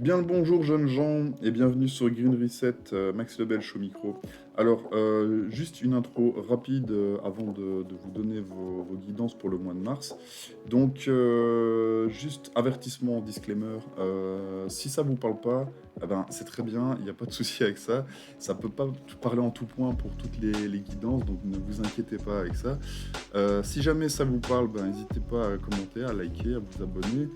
Bien le bonjour jeunes gens et bienvenue sur Green Reset, Max Lebel au micro. Alors, juste une intro rapide avant de vous donner vos guidances pour le mois de mars. Donc, juste avertissement, disclaimer, si ça vous parle pas, eh ben, c'est très bien, il n'y a pas de souci avec ça. Ça peut pas parler en tout point pour toutes les guidances, donc ne vous inquiétez pas avec ça. Si jamais ça vous parle, ben, n'hésitez pas à commenter, à liker, à vous abonner.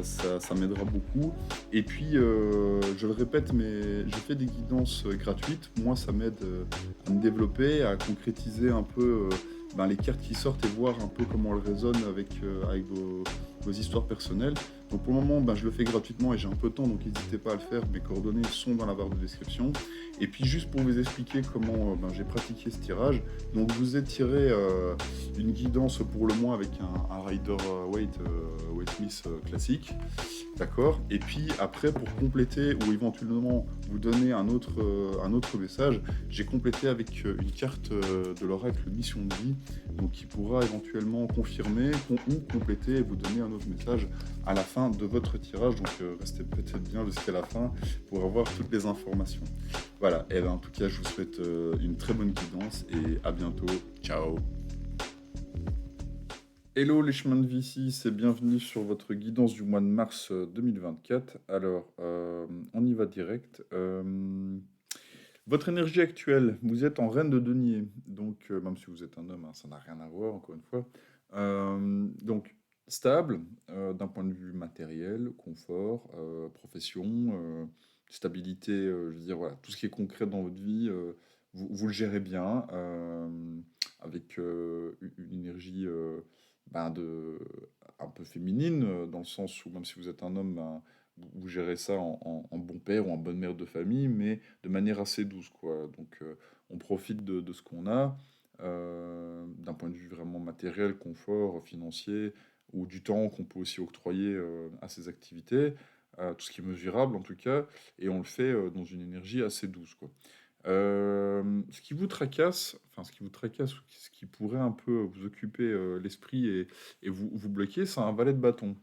Ça m'aidera beaucoup. Et puis, je le répète, mais je fais des guidances gratuites. Moi, ça m'aide à me développer, à concrétiser un peu ben, les cartes qui sortent et voir un peu comment elles résonnent avec vos histoires personnelles. Donc pour le moment, ben, je le fais gratuitement et j'ai un peu de temps, donc n'hésitez pas à le faire. Mes coordonnées sont dans la barre de description. Et puis juste pour vous expliquer comment ben, j'ai pratiqué ce tirage, donc je vous ai tiré une guidance pour le mois avec un Rider Waite Smith classique. D'accord. Et puis après, pour compléter ou éventuellement vous donner un autre message, j'ai complété avec une carte de l'oracle Mission de vie, donc qui pourra éventuellement confirmer ou compléter et vous donner un autre message à la fin de votre tirage. Donc restez peut-être bien jusqu'à la fin pour avoir toutes les informations. Voilà. Et ben, en tout cas, je vous souhaite une très bonne guidance et à bientôt. Ciao. Hello les chemins de Vici, c'est bienvenue sur votre guidance du mois de mars 2024. Alors, on y va direct. Votre énergie actuelle, vous êtes en reine de denier, donc même si vous êtes un homme, hein, ça n'a rien à voir, encore une fois. Donc, stable d'un point de vue matériel, confort, profession, stabilité, je veux dire, voilà, tout ce qui est concret dans votre vie, vous le gérez bien, avec une énergie ben, un peu féminine, dans le sens où même si vous êtes un homme, ben, vous gérez ça en bon père ou en bonne mère de famille, mais de manière assez douce, quoi. Donc, on profite de ce qu'on a, d'un point de vue vraiment matériel, confort, financier, ou du temps qu'on peut aussi octroyer à ces activités, tout ce qui est mesurable en tout cas, et on le fait dans une énergie assez douce, quoi. Ce qui vous tracasse, enfin ce qui vous tracasse, ou ce qui pourrait un peu vous occuper l'esprit et vous bloquer, c'est un valet de bâton.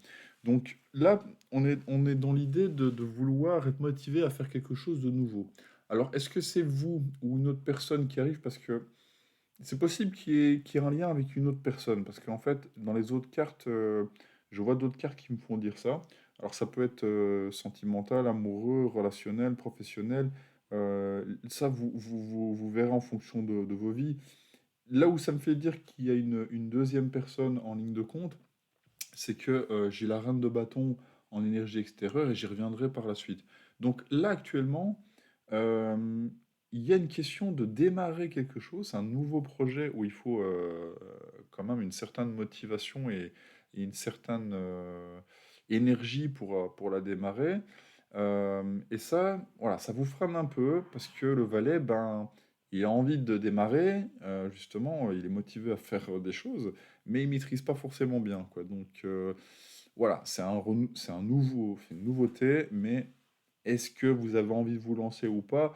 Donc là, on est dans l'idée de vouloir être motivé à faire quelque chose de nouveau. Alors, est-ce que c'est vous ou une autre personne qui arrive? Parce que c'est possible qu'il y ait un lien avec une autre personne. Parce qu'en fait, dans les autres cartes, je vois d'autres cartes qui me font dire ça. Alors, ça peut être sentimental, amoureux, relationnel, professionnel. Ça, vous verrez en fonction de vos vies. Là où ça me fait dire qu'il y a une deuxième personne en ligne de compte, c'est que j'ai la reine de bâton en énergie extérieure et j'y reviendrai par la suite. Donc là, actuellement, euh, il y a une question de démarrer quelque chose, c'est un nouveau projet où il faut quand même une certaine motivation et une certaine énergie pour la démarrer. Et ça, voilà, ça vous freine un peu parce que le valet, ben, il a envie de démarrer, justement, il est motivé à faire des choses, mais il maîtrise pas forcément bien, quoi. Donc voilà, c'est un nouveau, c'est une nouveauté, mais est-ce que vous avez envie de vous lancer ou pas?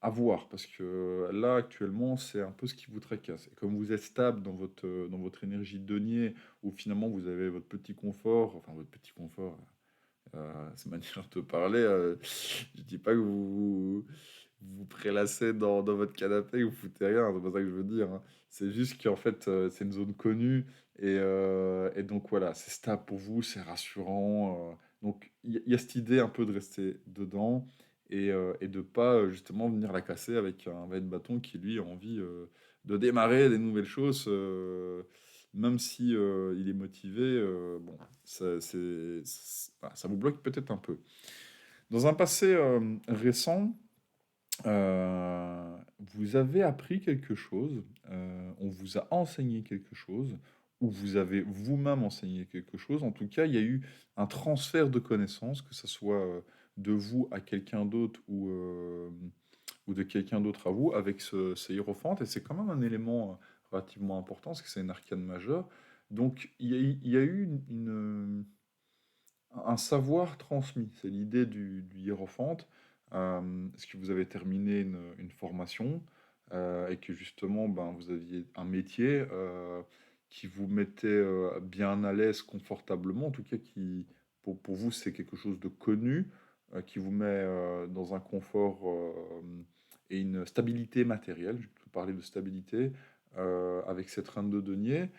À voir, parce que là actuellement c'est un peu ce qui vous tracasse. Et comme vous êtes stable dans votre énergie de denier, où finalement vous avez votre petit confort, enfin votre petit confort, c'est manière de parler, je dis pas que vous prélassez dans votre canapé, vous foutez rien, c'est pas ça que je veux dire, hein. C'est juste qu'en fait, c'est une zone connue et donc voilà, c'est stable pour vous, c'est rassurant. Donc il y a cette idée un peu de rester dedans et de pas justement venir la casser avec un valet de bâton qui lui a envie de démarrer des nouvelles choses, même si il est motivé. Bon, voilà, ça vous bloque peut-être un peu. Dans un passé récent, vous avez appris quelque chose, on vous a enseigné quelque chose, ou vous avez vous-même enseigné quelque chose. En tout cas, il y a eu un transfert de connaissances, que ce soit de vous à quelqu'un d'autre ou de quelqu'un d'autre à vous, avec ce hiérophante. Et c'est quand même un élément relativement important, parce que c'est une arcane majeure. Donc, il y a eu un savoir transmis, c'est l'idée du hiérophante. Est-ce que vous avez terminé une formation et que justement ben, vous aviez un métier qui vous mettait bien à l'aise confortablement, en tout cas qui pour vous, c'est quelque chose de connu qui vous met dans un confort et une stabilité matérielle. Je peux parler de stabilité avec cette reine de denier.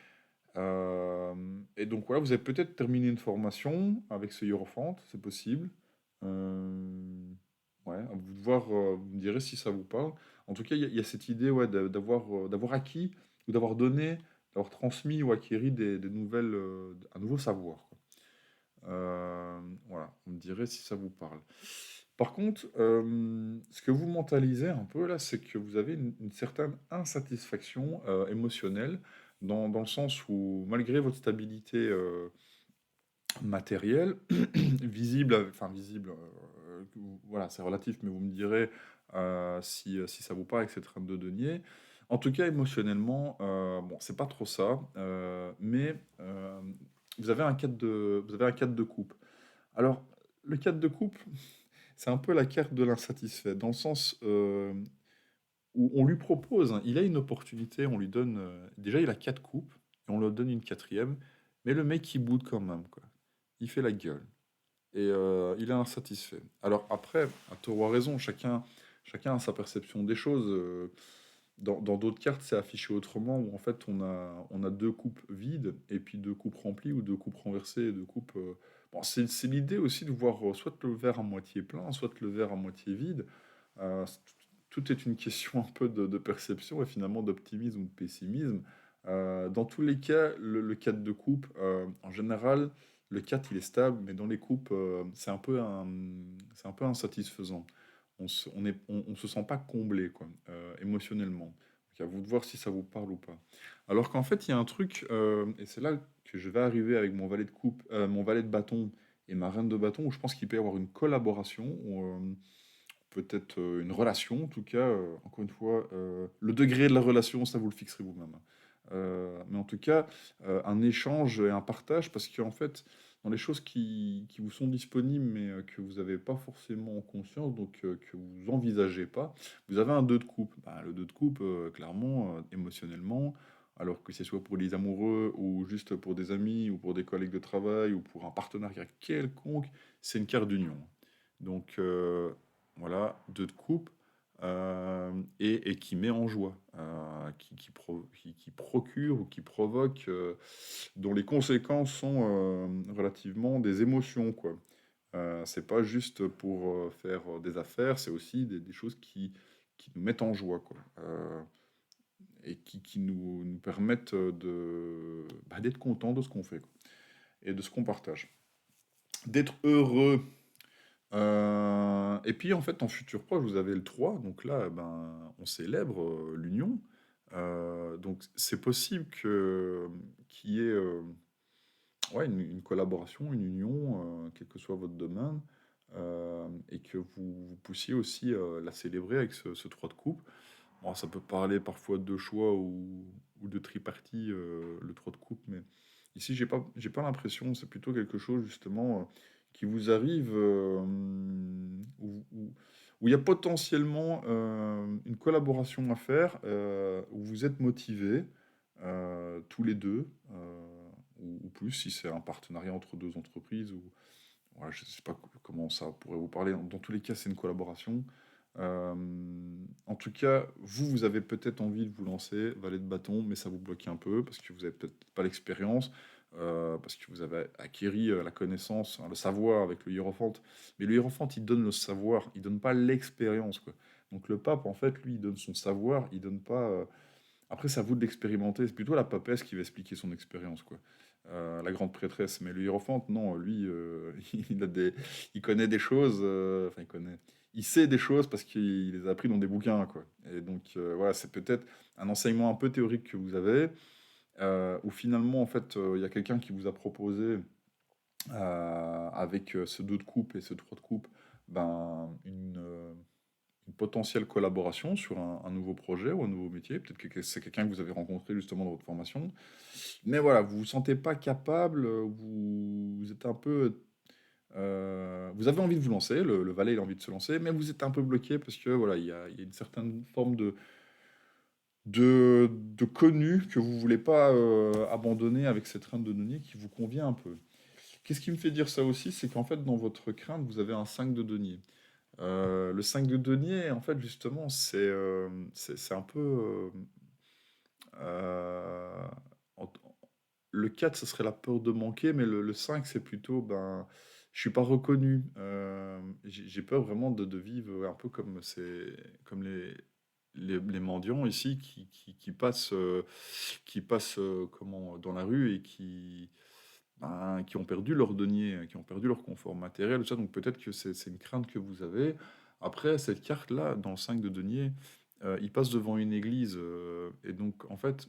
Et donc voilà, vous avez peut-être terminé une formation avec ce Hierophante, c'est possible. Euh, ouais, à vous de voir, vous me direz si ça vous parle. En tout cas, il y a cette idée ouais, d'avoir acquis ou d'avoir donné, d'avoir transmis ou acquéri des nouvelles, un nouveau savoir, quoi. Voilà, vous me direz si ça vous parle. Par contre, ce que vous mentalisez un peu là, c'est que vous avez une certaine insatisfaction émotionnelle, dans le sens où malgré votre stabilité matérielle, visible, enfin visible, voilà, c'est relatif, mais vous me direz si ça vous parle avec cette reine de denier. En tout cas, émotionnellement, bon, c'est pas trop ça, mais vous avez un 4 de coupe. Alors, le 4 de coupe, c'est un peu la carte de l'insatisfait, dans le sens où on lui propose, hein, il a une opportunité, on lui donne, déjà il a 4 coupes, et on lui donne une quatrième, mais le mec il boude quand même, quoi. Il fait la gueule, et il est insatisfait. Alors après, à tort ou à raison, chacun a sa perception des choses. Dans d'autres cartes, c'est affiché autrement, où en fait on a deux coupes vides, et puis deux coupes remplies, ou deux coupes renversées, et deux coupes... Bon, c'est l'idée aussi de voir soit le verre à moitié plein, soit le verre à moitié vide. Tout est une question un peu de perception, et finalement d'optimisme ou de pessimisme. Dans tous les cas, le 4 de coupe, en général, le 4 il est stable, mais dans les coupes, c'est un peu insatisfaisant. On se sent pas comblé, quoi, émotionnellement. Donc à vous de voir si ça vous parle ou pas. Alors qu'en fait, il y a un truc, et c'est là que je vais arriver avec mon valet de coupe, mon valet de bâton et ma reine de bâton, où je pense qu'il peut y avoir une collaboration, ou peut-être une relation, en tout cas. Encore une fois, le degré de la relation, ça vous le fixerez vous-même. Mais en tout cas, un échange et un partage, parce qu'en fait, dans les choses qui vous sont disponibles, mais que vous n'avez pas forcément conscience, donc que vous envisagez pas, vous avez un 2 de coupe. Bah, le 2 de coupe, clairement, émotionnellement, alors que ce soit pour les amoureux, ou juste pour des amis, ou pour des collègues de travail, ou pour un partenariat quelconque, c'est une carte d'union. Donc voilà, 2 de coupe, et qui met en joie, qui procure ou qui provoque, dont les conséquences sont relativement des émotions, quoi. C'est pas juste pour faire des affaires, c'est aussi des choses qui nous mettent en joie, quoi. Et qui nous permettent d'être contents de ce qu'on fait, quoi, et de ce qu'on partage. D'être heureux. Et puis en fait, en futur proche, vous avez le 3, donc là, ben, on célèbre l'union. Donc c'est possible qu'il y ait ouais, une collaboration, une union, quel que soit votre domaine, et que vous puissiez aussi la célébrer avec ce 3 de coupe. Bon, ça peut parler parfois de choix ou de tripartie, le 3 de coupe, mais ici, j'ai pas l'impression, c'est plutôt quelque chose justement qui vous arrive où il y a potentiellement une collaboration à faire, où vous êtes motivés tous les deux, ou plus si c'est un partenariat entre deux entreprises, ou voilà, je ne sais pas comment ça pourrait vous parler. Dans tous les cas, c'est une collaboration. Euh, En tout cas, vous avez peut-être envie de vous lancer, valet de bâton, mais ça vous bloque un peu parce que vous n'avez peut-être pas l'expérience, parce que vous avez acquéri la connaissance, hein, le savoir avec le hiérophante. Mais le hiérophante, il donne le savoir, il donne pas l'expérience, quoi. Donc le pape, en fait, lui, il donne son savoir, il donne pas. Après, c'est à vous de l'expérimenter. C'est plutôt la papesse qui va expliquer son expérience, quoi. La grande prêtresse. Mais le hiérophante, non, lui, il connaît des choses. Enfin, il sait des choses parce qu'il les a appris dans des bouquins, quoi. Et donc, voilà, c'est peut-être un enseignement un peu théorique que vous avez, où finalement, en fait, il y a quelqu'un qui vous a proposé, avec ce 2 de coupe et ce 3 de coupe, ben, une potentielle collaboration sur un nouveau projet ou un nouveau métier. Peut-être que c'est quelqu'un que vous avez rencontré justement dans votre formation. Mais voilà, vous vous sentez pas capable, vous êtes un peu... vous avez envie de vous lancer, le valet il a envie de se lancer, mais vous êtes un peu bloqué parce que voilà, il y a une certaine forme de connu que vous voulez pas abandonner avec cette reine de denier qui vous convient un peu. Qu'est-ce qui me fait dire ça aussi? C'est qu'en fait, dans votre crainte, vous avez un 5 de denier. Le 5 de denier, en fait, justement, c'est un peu... euh, en- le 4, ce serait la peur de manquer, mais le 5, c'est plutôt, ben, je suis pas reconnu. J'ai peur vraiment de vivre un peu comme les mendiants ici qui passent comment, dans la rue et qui ont perdu leur denier, qui ont perdu leur confort matériel, tout ça. Donc peut-être que c'est une crainte que vous avez. Après, cette carte-là, dans le 5 de denier, il passe devant une église. Et donc, en fait,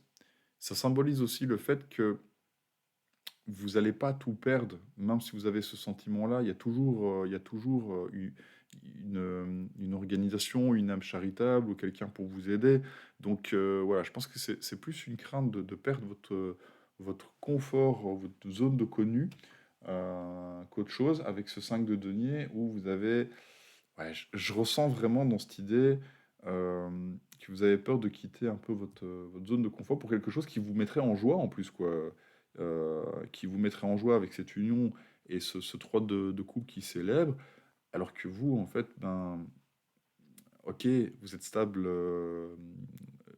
ça symbolise aussi le fait que vous n'allez pas tout perdre, même si vous avez ce sentiment-là, il y a toujours une organisation, une âme charitable ou quelqu'un pour vous aider. Donc voilà, je pense que c'est plus une crainte de perdre votre confort, votre zone de connu, qu'autre chose, avec ce 5 de denier où vous avez... Ouais, je ressens vraiment dans cette idée que vous avez peur de quitter un peu votre zone de confort pour quelque chose qui vous mettrait en joie en plus, quoi. Qui vous mettrait en joie avec cette union et ce 3 de coupe qui célèbre, alors que vous, en fait, ben, ok, vous êtes stable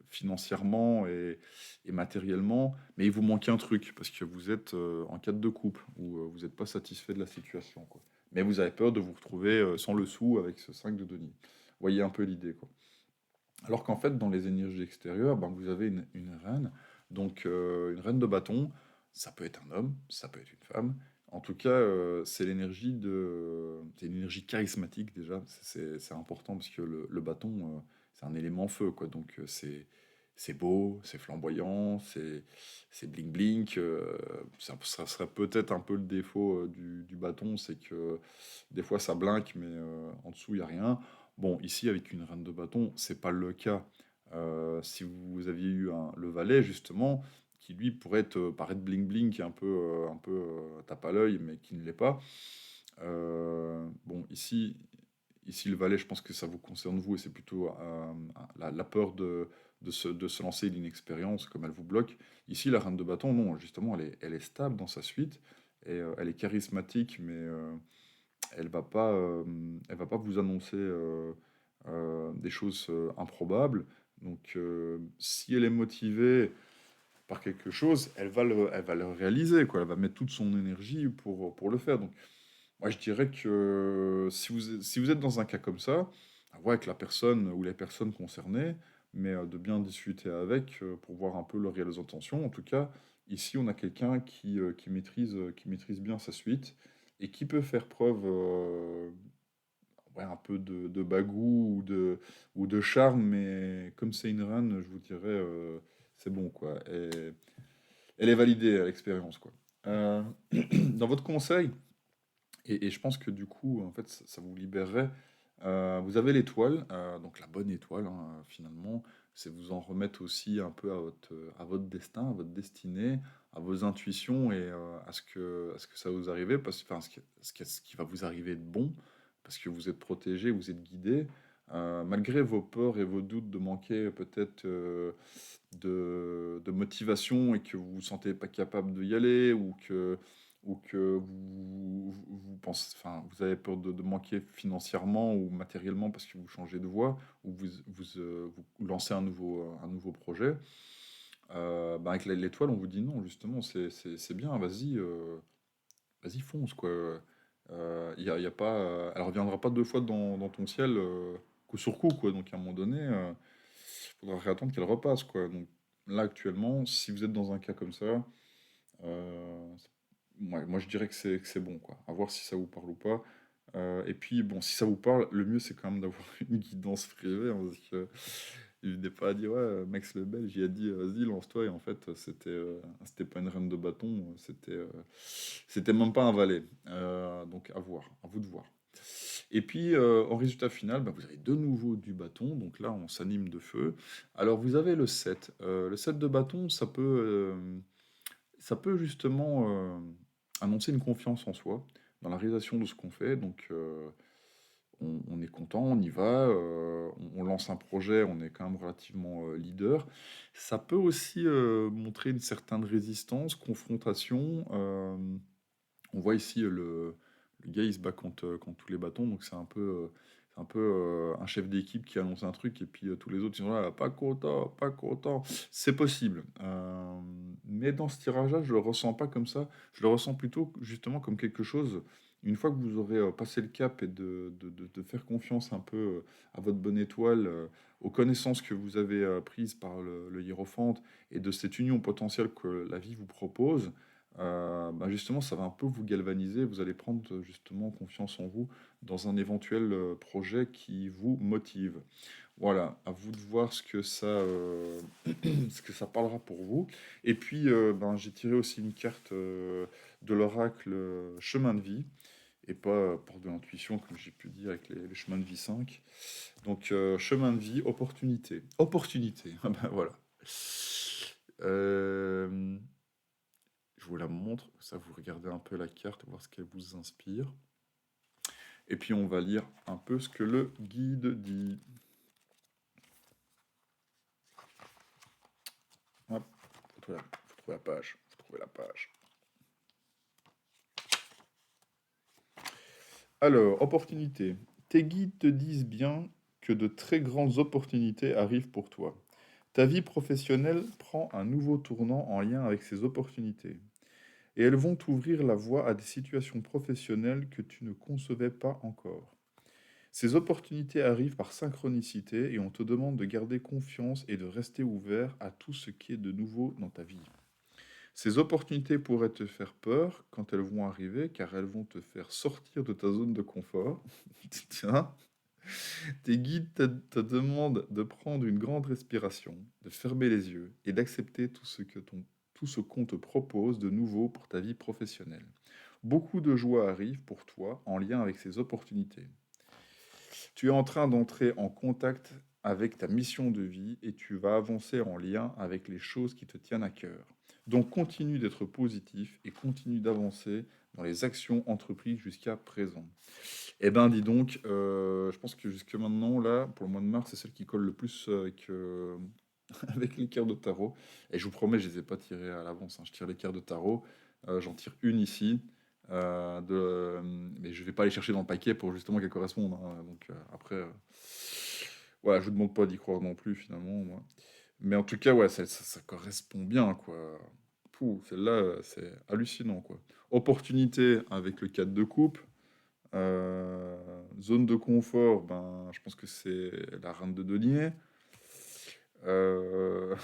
financièrement et matériellement, mais il vous manque un truc, parce que vous êtes en 4 de coupe, où vous n'êtes pas satisfait de la situation, quoi. Mais vous avez peur de vous retrouver sans le sou avec ce 5 de denier. Vous voyez un peu l'idée, quoi. Alors qu'en fait, dans les énergies extérieures, ben, vous avez une reine. Donc, une reine de bâton, ça peut être un homme, ça peut être une femme. En tout cas, c'est une énergie charismatique déjà. C'est important parce que le bâton, c'est un élément feu, quoi. Donc, c'est beau, c'est flamboyant, c'est bling bling. Ça serait peut-être un peu le défaut du bâton, c'est que des fois ça blinque, mais en dessous il y a rien. Bon, ici, avec une reine de bâton, c'est pas le cas. Si vous aviez eu le valet, justement, qui lui pourrait paraître bling-bling, qui est un peu tape à l'œil, mais qui ne l'est pas. Bon, ici, le valet, je pense que ça vous concerne vous, et c'est plutôt la peur de se lancer d'inexpérience, comme elle vous bloque. Ici, la reine de bâton, non, justement, elle est stable dans sa suite, et elle est charismatique, mais elle va pas vous annoncer des choses improbables. Donc, si elle est motivée par quelque chose, elle va le réaliser, quoi. Elle va mettre toute son énergie pour le faire. Donc, moi, je dirais que si vous êtes dans un cas comme ça, à voir avec la personne ou les personnes concernées, mais de bien discuter avec pour voir un peu leurs réelles intentions. En tout cas, ici, on a quelqu'un qui maîtrise bien sa suite et qui peut faire preuve ouais, un peu de bagou ou de charme, mais comme c'est une reine, je vous dirais, c'est bon, quoi. Et elle est validée à l'expérience, quoi. Euh, dans votre conseil, et je pense que du coup, en fait, ça vous libérerait. Vous avez l'étoile, donc la bonne étoile, hein, finalement, c'est vous en remettre aussi un peu à votre destin, à votre destinée, à vos intuitions et à ce que ça vous arrive, enfin, ce qui va vous arriver de bon, parce que vous êtes protégé, vous êtes guidé, malgré vos peurs et vos doutes de manquer peut-être de motivation et que vous vous sentez pas capable d'y aller ou que vous pensez, enfin, vous avez peur de manquer financièrement ou matériellement parce que vous changez de voie ou vous lancez un nouveau projet, bah, avec l'étoile, on vous dit non, justement, c'est bien, vas-y, fonce, quoi. Y a pas, elle reviendra pas deux fois dans ton ciel coup sur coup, quoi. Donc à un moment donné, faudra réattendre qu'elle repasse, quoi. Donc là, actuellement, si vous êtes dans un cas comme ça, ouais, moi je dirais que c'est bon, quoi. À voir si ça vous parle ou pas. Et puis, bon, si ça vous parle, le mieux c'est quand même d'avoir une guidance privée, hein, parce que il n'est pas à dire, ouais, Max le Belge, il a dit, vas-y, lance-toi, et en fait, c'était pas une reine de bâton, c'était même pas un valet. Donc, à voir, à vous de voir. Et puis, en résultat final, bah, vous avez de nouveau du bâton, donc là, on s'anime de feu. Alors, vous avez le 7. Le 7 de bâton, ça peut justement annoncer une confiance en soi dans la réalisation de ce qu'on fait. Donc, on est content, on y va, on lance un projet, on est quand même relativement leader. Ça peut aussi montrer une certaine résistance, confrontation, On voit ici le gars, il se bat contre tous les bâtons, donc c'est un peu un chef d'équipe qui annonce un truc et puis tous les autres ils sont là, pas content, pas content. C'est possible. Mais dans ce tirage-là, je le ressens pas comme ça. Je le ressens plutôt justement comme quelque chose. Une fois que vous aurez passé le cap et de faire confiance un peu à votre bonne étoile, aux connaissances que vous avez prises par le hiérophante et de cette union potentielle que la vie vous propose, bah, justement, ça va un peu vous galvaniser. Vous allez prendre justement confiance en vous dans un éventuel projet qui vous motive. Voilà, à vous de voir ce que ce que ça parlera pour vous. Et puis, ben, j'ai tiré aussi une carte de l'oracle chemin de vie, et pas porte de l'intuition, comme j'ai pu dire avec les chemins de vie 5. Donc, chemin de vie, opportunité. Opportunité, ah ben voilà. Euh, je vous la montre, ça vous regardez un peu la carte, voir ce qu'elle vous inspire. Et puis on va lire un peu ce que le guide dit. Hop, faut trouver la page. Faut trouver la page. Alors, opportunité. Tes guides te disent bien que de très grandes opportunités arrivent pour toi. Ta vie professionnelle prend un nouveau tournant en lien avec ces opportunités. Et elles vont t'ouvrir la voie à des situations professionnelles que tu ne concevais pas encore. Ces opportunités arrivent par synchronicité et on te demande de garder confiance et de rester ouvert à tout ce qui est de nouveau dans ta vie. Ces opportunités pourraient te faire peur quand elles vont arriver car elles vont te faire sortir de ta zone de confort. Tiens, tes guides te demandent de prendre une grande respiration, de fermer les yeux et d'accepter tout ce qu'on te propose de nouveau pour ta vie professionnelle. Beaucoup de joie arrive pour toi en lien avec ces opportunités. Tu es en train d'entrer en contact avec ta mission de vie et tu vas avancer en lien avec les choses qui te tiennent à cœur. Donc continue d'être positif et continue d'avancer dans les actions entreprises jusqu'à présent. Eh ben dis donc, je pense que jusque maintenant, là, pour le mois de mars, c'est celle qui colle le plus avec, avec les cartes de tarot. Et je vous promets, je les ai pas tirées à l'avance, hein. Je tire les cartes de tarot, j'en tire une ici, mais je vais pas aller chercher dans le paquet pour justement qu'elles correspondent, hein. Donc après, voilà, je vous demande pas d'y croire non plus finalement, moi. Mais en tout cas, ouais, ça correspond bien, quoi. Pouh, celle-là, c'est hallucinant, quoi. Opportunité avec le 4 de coupe. Zone de confort, ben, je pense que c'est la reine de denier. Euh,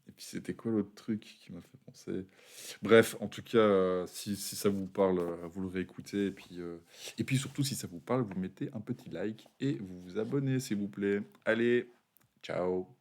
Et puis c'était quoi l'autre truc qui m'a fait penser? Bref, en tout cas, si ça vous parle, vous le réécoutez. Et puis surtout, si ça vous parle, vous mettez un petit like et vous vous abonnez, s'il vous plaît. Allez, ciao!